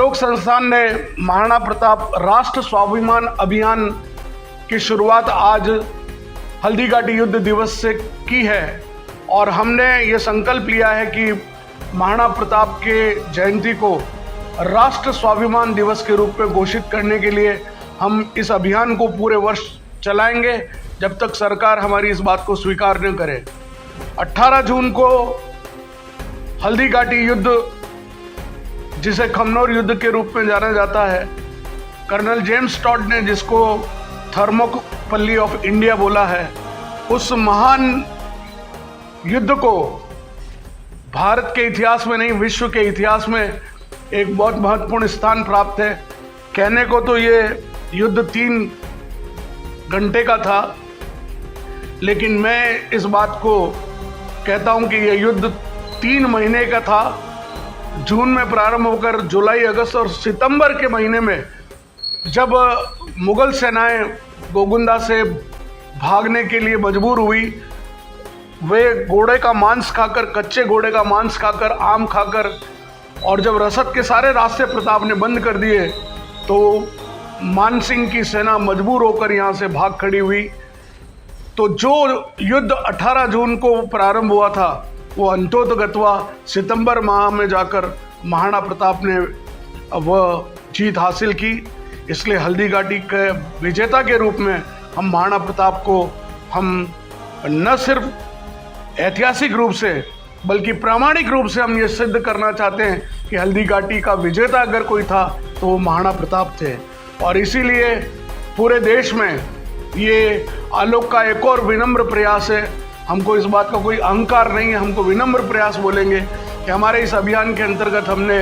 आलोक संस्थान ने महाराणा प्रताप राष्ट्र स्वाभिमान अभियान की शुरुआत आज हल्दीघाटी युद्ध दिवस से की है और हमने ये संकल्प लिया है कि महाराणा प्रताप के जयंती को राष्ट्र स्वाभिमान दिवस के रूप में घोषित करने के लिए हम इस अभियान को पूरे वर्ष चलाएंगे जब तक सरकार हमारी इस बात को स्वीकार न करे। 18 जून को हल्दीघाटी युद्ध, जिसे खमनोर युद्ध के रूप में जाना जाता है, कर्नल जेम्स टॉड ने जिसको थर्मोपल्ली ऑफ इंडिया बोला है, उस महान युद्ध को भारत के इतिहास में नहीं विश्व के इतिहास में एक बहुत महत्वपूर्ण स्थान प्राप्त है। कहने को तो ये युद्ध 3 घंटे का था, लेकिन मैं इस बात को कहता हूं कि यह युद्ध 3 महीने का था। जून में प्रारंभ होकर जुलाई, अगस्त और सितंबर के महीने में जब मुगल सेनाएं गोगुंदा से भागने के लिए मजबूर हुई, वे घोड़े का मांस खाकर, कच्चे घोड़े का मांस खाकर, आम खाकर, और जब रसद के सारे रास्ते प्रताप ने बंद कर दिए तो मानसिंह की सेना मजबूर होकर यहाँ से भाग खड़ी हुई। तो जो युद्ध 18 जून को प्रारंभ हुआ था वो अंतोतगत्वा सितंबर माह में जाकर महाराणा प्रताप ने वह जीत हासिल की। इसलिए हल्दीघाटी के विजेता के रूप में हम महाराणा प्रताप को हम न सिर्फ ऐतिहासिक रूप से बल्कि प्रामाणिक रूप से हम ये सिद्ध करना चाहते हैं कि हल्दीघाटी का विजेता अगर कोई था तो वो महाराणा प्रताप थे। और इसीलिए पूरे देश में ये आलोक का एक और विनम्र प्रयास है। हमको इस बात का कोई अहंकार नहीं है, हमको विनम्र प्रयास बोलेंगे कि हमारे इस अभियान के अंतर्गत हमने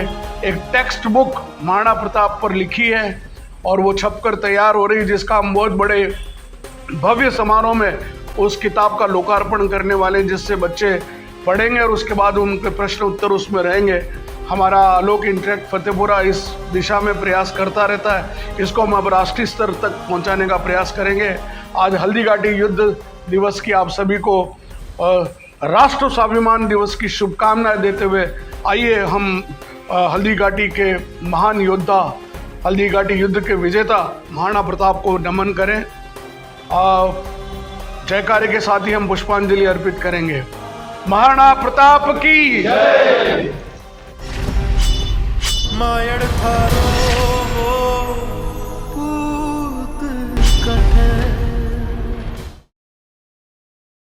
एक टेक्स्ट बुक महाराणा प्रताप पर लिखी है और वो छपकर तैयार हो रही है, जिसका हम बहुत बड़े भव्य समारोह में उस किताब का लोकार्पण करने वाले हैं, जिससे बच्चे पढ़ेंगे और उसके बाद उनके प्रश्न उत्तर उसमें रहेंगे। हमारा आलोक इंटरेक्ट फतेहपुरा इस दिशा में प्रयास करता रहता है। इसको हम अब राष्ट्रीय स्तर तक पहुंचाने का प्रयास करेंगे। आज हल्दीघाटी युद्ध दिवस की आप सभी को राष्ट्र स्वाभिमान दिवस की शुभकामनाएं देते हुए आइए हम हल्दीघाटी के महान योद्धा, हल्दीघाटी युद्ध के विजेता महाराणा प्रताप को नमन करें। जयकारे के साथ ही हम पुष्पांजलि अर्पित करेंगे। महाराणा प्रताप की जय। मायड़ थारो